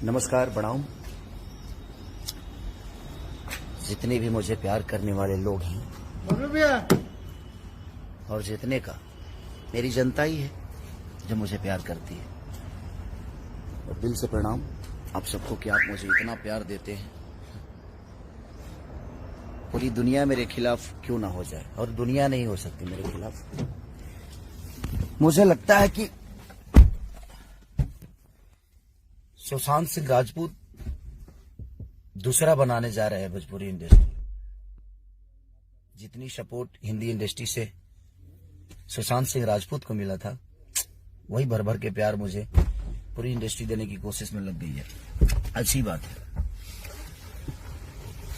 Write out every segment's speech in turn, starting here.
नमस्कार, प्रणाम। जितने भी मुझे प्यार करने वाले लोग हैं और जितने का मेरी जनता ही है जो मुझे प्यार करती है, और दिल से प्रणाम आप सबको कि आप मुझे इतना प्यार देते हैं। पूरी दुनिया मेरे खिलाफ क्यों ना हो जाए, और दुनिया नहीं हो सकती मेरे खिलाफ। मुझे लगता है कि सुशांत सिंह राजपूत दूसरा बनाने जा रहे हैं भोजपुरी इंडस्ट्री। जितनी सपोर्ट हिंदी इंडस्ट्री से सुशांत सिंह राजपूत को मिला था, वही भर भर के प्यार मुझे पूरी इंडस्ट्री देने की कोशिश में लग गई है। अच्छी बात है,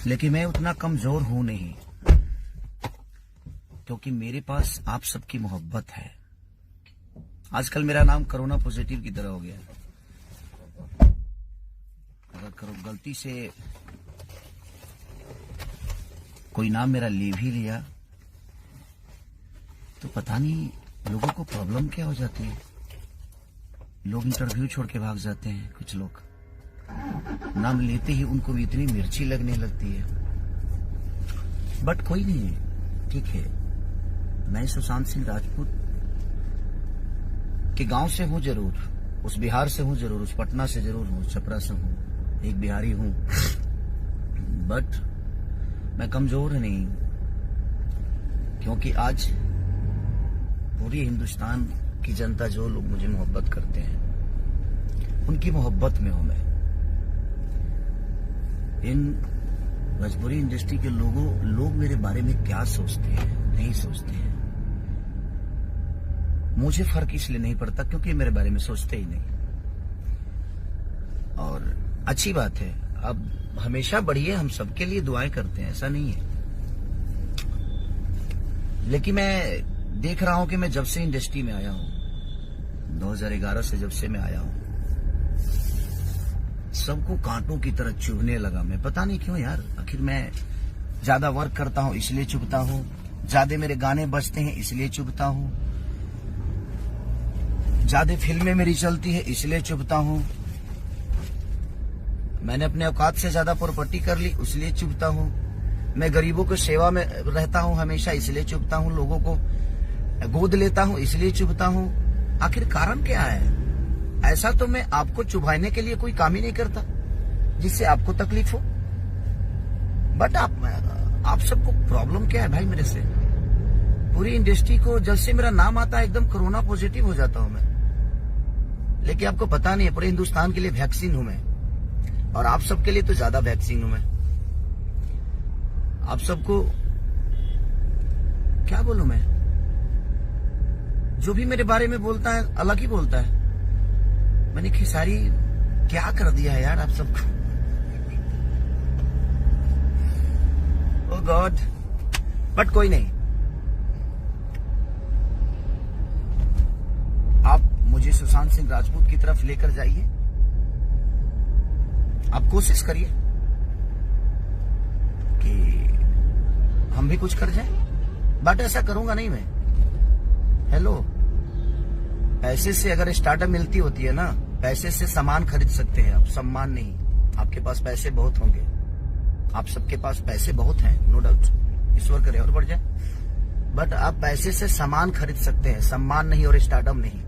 लेकिन मैं उतना कमजोर हूं नहीं, क्योंकि मेरे पास आप सबकी मोहब्बत है। आजकल मेरा नाम कोरोना पॉजिटिव की तरह हो गया है। अगर गलती से कोई नाम मेरा ले भी लिया तो पता नहीं लोगों को प्रॉब्लम क्या हो जाती है। लोग इंटरव्यू छोड़ के भाग जाते हैं। कुछ लोग नाम लेते ही उनको भी इतनी मिर्ची लगने लगती है। बट कोई नहीं, ठीक है। मैं सुशांत सिंह राजपूत के गांव से हूं जरूर, उस बिहार से हूं जरूर, उस पटना से जरूर हूं, छपरा से हूं, एक बिहारी हूं, बट मैं कमजोर नहीं, क्योंकि आज पूरी हिंदुस्तान की जनता, जो लोग मुझे मोहब्बत करते हैं, उनकी मोहब्बत में हूं मैं। इन भोजपुरी इंडस्ट्री के लोग मेरे बारे में क्या सोचते हैं, नहीं सोचते हैं, मुझे फर्क इसलिए नहीं पड़ता क्योंकि मेरे बारे में सोचते ही नहीं। और अच्छी बात है, अब हमेशा बढ़िए, हम सबके लिए दुआएं करते हैं, ऐसा नहीं है। लेकिन मैं देख रहा हूं कि मैं जब से इंडस्ट्री में आया हूं, 2011 से जब से मैं आया हूं, सबको कांटों की तरह चुभने लगा। मैं पता नहीं क्यों यार, आखिर मैं ज्यादा वर्क करता हूं इसलिए चुभता हूं, ज्यादा मेरे गाने बजते हैं इसलिए चुभता हूं, ज्यादा फिल्में मेरी चलती है इसलिए चुभता हूं, मैंने अपने औकात से ज्यादा प्रॉपर्टी कर ली इसलिए चुभता हूं, मैं गरीबों की सेवा में रहता हूं हमेशा इसलिए चुभता हूं, लोगों को गोद लेता हूं इसलिए चुभता हूं। आखिर कारण क्या है? ऐसा तो मैं आपको चुभाने के लिए कोई काम ही नहीं करता जिससे आपको तकलीफ हो। बट आप सबको प्रॉब्लम क्या है भाई मेरे से? पूरी इंडस्ट्री को जब से मेरा नाम आता है एकदम कोरोना पॉजिटिव हो जाता हूं मैं। लेकिन आपको पता नहीं है, पूरे हिंदुस्तान के लिए वैक्सीन हूं मैं, और आप सबके लिए तो ज्यादा वैक्सीन हूं मैं। आप सबको क्या बोलूं मैं? जो भी मेरे बारे में बोलता है अलग ही बोलता है। मैंने खेसारी क्या कर दिया है यार आप सबको। ओह गॉड। बट कोई नहीं, आप मुझे सुशांत सिंह राजपूत की तरफ लेकर जाइए। आप कोशिश करिए कि हम भी कुछ कर जाएं। बट ऐसा करूंगा नहीं मैं। हेलो, पैसे से अगर स्टार्टअप मिलती होती है ना, पैसे से सामान खरीद सकते हैं आप, सम्मान नहीं। आपके पास पैसे बहुत होंगे, आप सबके पास पैसे बहुत हैं, नो डाउट, ईश्वर करे और बढ़ जाए। बट आप पैसे से सामान खरीद सकते हैं, सम्मान नहीं और स्टार्टअप नहीं।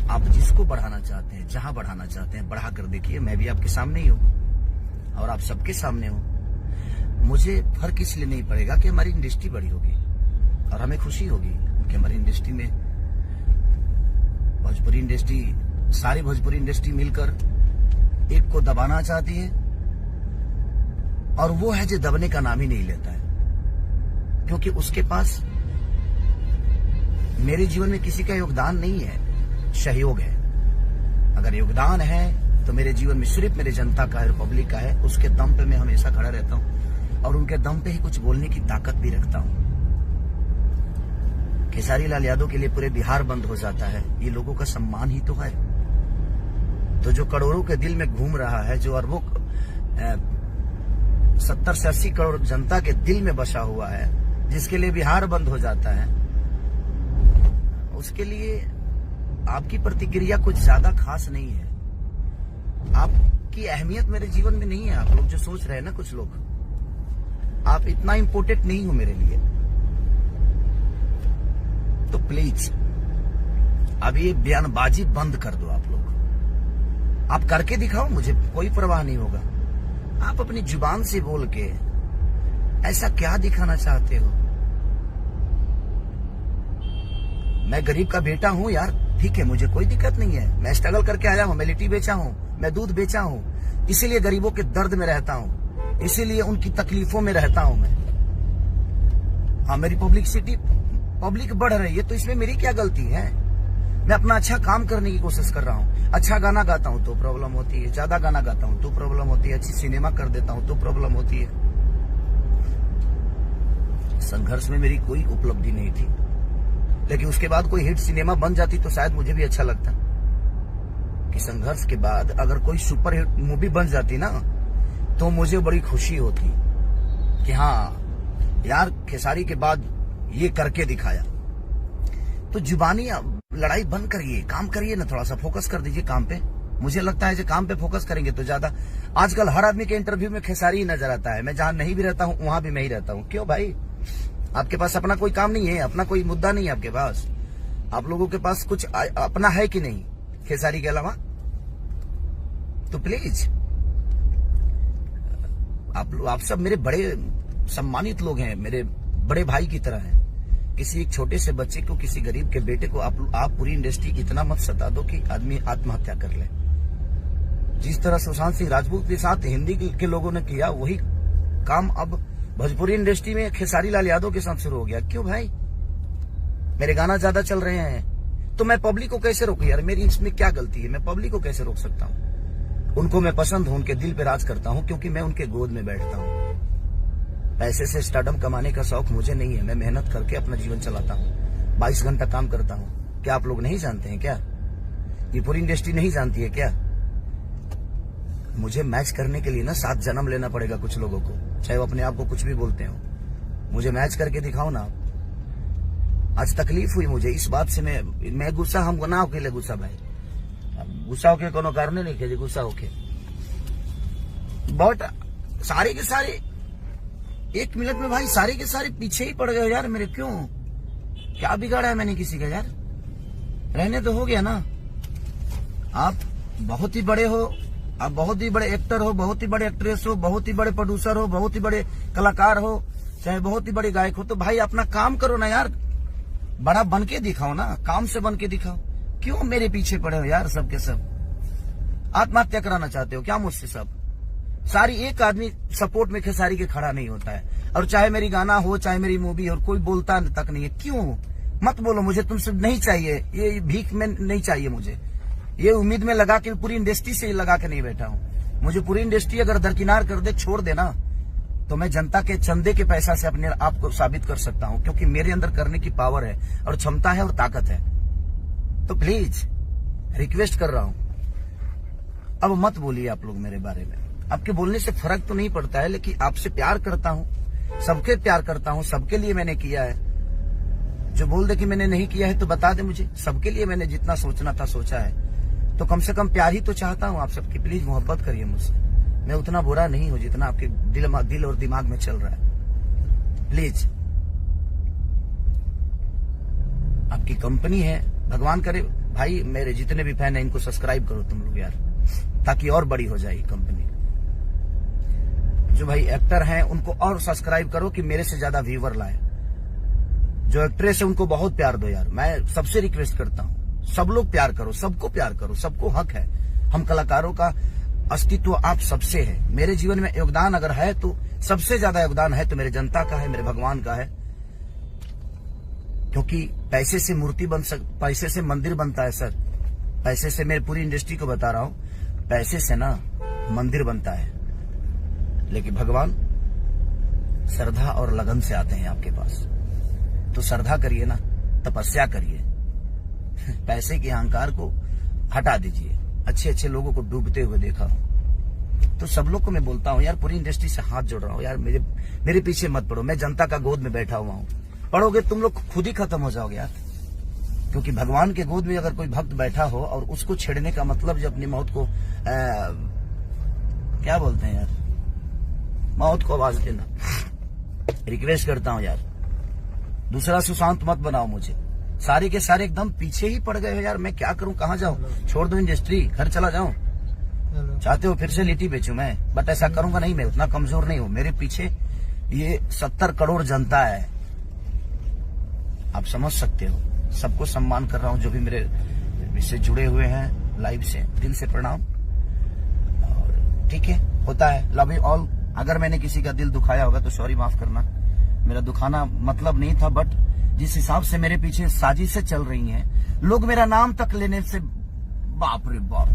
आप जिसको बढ़ाना चाहते हैं, जहां बढ़ाना चाहते हैं, बढ़ा कर देखिए। मैं भी आपके सामने ही हूं और आप सबके सामने हूं। मुझे फर्क इसलिए नहीं पड़ेगा कि हमारी इंडस्ट्री बड़ी होगी और हमें खुशी होगी कि हमारी इंडस्ट्री में भोजपुरी इंडस्ट्री, सारी भोजपुरी इंडस्ट्री मिलकर एक को दबाना चाहती है, और वो है जो दबने का नाम ही नहीं लेता है, क्योंकि उसके पास मेरे जीवन में किसी का योगदान नहीं है, सहयोग है। अगर योगदान है तो मेरे जीवन में सिर्फ मेरे जनता का है, पब्लिक का है। उसके दम पे मैं हमेशा खड़ा रहता हूं और उनके दम पे ही कुछ बोलने की ताकत भी रखता हूं। खेसारी लाल यादव के लिए पूरे बिहार बंद हो जाता है, ये लोगों का सम्मान ही तो है। तो जो करोड़ों के दिल में घूम रहा है, जो अरबों 70 से 80 करोड़ जनता के दिल में बसा हुआ है, जिसके लिए बिहार बंद हो जाता है, उसके लिए आपकी प्रतिक्रिया कुछ ज्यादा खास नहीं है। आपकी अहमियत मेरे जीवन में नहीं है। आप लोग जो सोच रहे हैं ना, कुछ लोग, आप इतना इम्पोर्टेंट नहीं हो मेरे लिए। तो प्लीज अब ये बयानबाजी बंद कर दो। आप लोग आप करके दिखाओ, मुझे कोई परवाह नहीं होगा। आप अपनी जुबान से बोल के ऐसा क्या दिखाना चाहते हो? मैं गरीब का बेटा हूं यार, ठीक है, मुझे कोई दिक्कत नहीं है। मैं स्ट्रगल करके आया हूं, मैं लिट्टी बेचा हूं, मैं दूध बेचा हूं, इसीलिए गरीबों के दर्द में रहता हूं, इसीलिए उनकी तकलीफों में रहता हूं मैं। हाँ, मेरी पब्लिक बढ़ रही है तो इसमें मेरी क्या गलती है? मैं अपना अच्छा काम करने की कोशिश कर रहा हूँ। अच्छा गाना गाता हूँ तो प्रॉब्लम होती है, ज्यादा गाना गाता हूँ तो प्रॉब्लम होती है, अच्छी सिनेमा कर देता हूँ तो प्रॉब्लम होती है। संघर्ष में मेरी कोई उपलब्धि नहीं थी, लेकिन उसके बाद कोई हिट सिनेमा बन जाती तो शायद मुझे भी अच्छा लगता। कि संघर्ष के बाद अगर कोई सुपर हिट मूवी बन जाती ना, तो मुझे बड़ी खुशी होती कि हाँ यार, खेसारी के बाद ये करके दिखाया। तो जुबानी लड़ाई बंद करिए, काम करिए ना, थोड़ा सा फोकस कर दीजिए काम पे। मुझे लगता है कि काम पे फोकस करेंगे तो ज्यादा। आजकल हर आदमी के इंटरव्यू में खेसारी ही नजर आता है। मैं जहां नहीं भी रहता हूं वहां भी मैं ही रहता हूं। क्यों भाई? आपके पास अपना कोई काम नहीं है, अपना कोई मुद्दा नहीं है आपके पास? आप लोगों के पास कुछ अपना है कि नहीं खेसारी के अलावा? तो प्लीज आप सब मेरे बड़े सम्मानित लोग हैं, मेरे बड़े भाई की तरह हैं। किसी एक छोटे से बच्चे को, किसी गरीब के बेटे को आप पूरी इंडस्ट्री इतना मत सता दो कि आदमी आत्महत्या कर ले। जिस तरह सुशांत सिंह राजपूत के साथ हिंदी के लोगों ने किया, वही काम अब भोजपुरी इंडस्ट्री में खेसारी लाल यादव के साथ शुरू हो गया। क्यों भाई? मेरे गाना ज्यादा चल रहे हैं तो मैं पब्लिक को कैसे रोकूं यार? मेरी इसमें क्या गलती है? मैं पब्लिक को कैसे रोक सकता हूं? उनको मैं पसंद हूं, उनके दिल पे राज करता हूं, क्योंकि मैं उनके गोद में बैठता हूं। पैसे से स्टारडम कमाने का शौक मुझे नहीं है। मैं मेहनत करके अपना जीवन चलाता हूँ, 22 घंटा काम करता हूँ। क्या आप लोग नहीं जानते हैं क्या? ये पूरी इंडस्ट्री नहीं जानती है क्या? मुझे मैच करने के लिए ना 7 जन्म लेना पड़ेगा कुछ लोगों को, चाहे वो अपने आप को कुछ भी बोलते हो। मुझे मैच करके दिखाओ ना। आज तकलीफ हुई मुझे इस बात से। मैं गुस्सा, हम ना होके ले गुस्सा भाई, गुस्सा होके कोनो कारण नहीं के गुस्सा होके बहुत सारे के सारे 1 मिनट में भाई सारे के सारे पीछे ही पड़ गए यार मेरे। क्यों? क्या बिगाड़ा है मैंने किसी का यार? रहने तो हो गया ना। आप बहुत ही बड़े हो, आप बहुत ही बड़े एक्टर हो, बहुत ही बड़े एक्ट्रेस हो, बहुत ही बड़े प्रोड्यूसर हो, बहुत ही बड़े कलाकार हो, चाहे बहुत ही बड़े गायक हो, तो भाई अपना काम करो ना यार। बड़ा बन के दिखाओ ना, काम से बन के दिखाओ। क्यों मेरे पीछे पड़े हो यार सब के सब? आत्महत्या कराना चाहते हो क्या मुझसे सब? सारी एक आदमी सपोर्ट में खेसारी के खड़ा नहीं होता है। और चाहे मेरी गाना हो, चाहे मेरी मूवी हो, कोई बोलता तक नहीं है। क्यों? मत बोलो, मुझे तुमसे नहीं चाहिए, ये भीख में नहीं चाहिए मुझे। ये उम्मीद में लगा के पूरी इंडस्ट्री से लगा के नहीं बैठा हूँ। मुझे पूरी इंडस्ट्री अगर दरकिनार कर दे, छोड़ देना, तो मैं जनता के चंदे के पैसा से अपने आप को साबित कर सकता हूँ, क्योंकि मेरे अंदर करने की पावर है और क्षमता है और ताकत है। तो प्लीज रिक्वेस्ट कर रहा हूँ, अब मत बोलिए आप लोग मेरे बारे में। आपके बोलने से फर्क तो नहीं पड़ता है, लेकिन आपसे प्यार करता हूँ, सबके प्यार करता हूँ, सबके लिए मैंने किया है। जो बोल दे कि मैंने नहीं किया है तो बता दे मुझे। सबके लिए मैंने जितना सोचना था सोचा है, तो कम से कम प्यार ही तो चाहता हूँ आप सबकी। प्लीज मोहब्बत करिए मुझसे। मैं उतना बुरा नहीं हूँ जितना आपके दिल और दिमाग में चल रहा है। प्लीज, आपकी कंपनी है, भगवान करे भाई मेरे जितने भी फैन है इनको सब्सक्राइब करो तुम लोग यार, ताकि और बड़ी हो जाए कंपनी। जो भाई एक्टर हैं उनको और सब्सक्राइब करो कि मेरे से ज्यादा व्यूवर लाए। जो एक्ट्रेस है उनको बहुत प्यार दो यार, मैं सबसे रिक्वेस्ट करता हूँ। सब लोग प्यार करो, सबको प्यार करो, सबको हक है। हम कलाकारों का अस्तित्व आप सबसे है। मेरे जीवन में योगदान अगर है तो सबसे ज्यादा योगदान है तो मेरे जनता का है, मेरे भगवान का है। क्योंकि पैसे से मूर्ति पैसे से मंदिर बनता है सर। पैसे से, मैं पूरी इंडस्ट्री को बता रहा हूँ, पैसे से ना मंदिर बनता है, लेकिन भगवान श्रद्धा और लगन से आते हैं आपके पास। तो श्रद्धा करिए ना, तपस्या करिए, पैसे के अहंकार को हटा दीजिए। अच्छे अच्छे लोगों को डूबते हुए देखा हूं, तो सब लोग को मैं बोलता हूं यार, पूरी इंडस्ट्री से हाथ जोड़ रहा हूं यार, मेरे पीछे मत पड़ो। मैं जनता का गोद में बैठा हुआ हूं, पढ़ोगे तुम लोग खुद ही खत्म हो जाओगे यार। क्योंकि भगवान के गोद में अगर कोई भक्त बैठा हो और उसको छेड़ने का मतलब जब अपनी मौत को क्या बोलते हैं यार, मौत को आवाज देना। रिक्वेस्ट करता हूं यार, दूसरा सुशांत मत बनाओ मुझे। सारे के सारे एकदम पीछे ही पड़ गए हो यार, मैं क्या करूं, कहां जाऊं, छोड़ दो इंडस्ट्री, घर चला जाऊं। चाहते हो फिर से लिट्टी बेचूं मैं, बट ऐसा करूंगा नहीं, मैं उतना कमजोर नहीं हूं। मेरे पीछे ये 70 करोड़ जनता है, आप समझ सकते हो। सबको सम्मान कर रहा हूं जो भी मेरे इससे जुड़े हुए हैं लाइव से, दिल से प्रणाम। और ठीक है, होता है, लव यू ऑल। अगर मैंने किसी का दिल दुखाया होगा तो सॉरी, माफ करना, मेरा दुखाना मतलब नहीं था। बट जिस हिसाब से मेरे पीछे साजिशें चल रही हैं, लोग मेरा नाम तक लेने से, बाप रे बाप,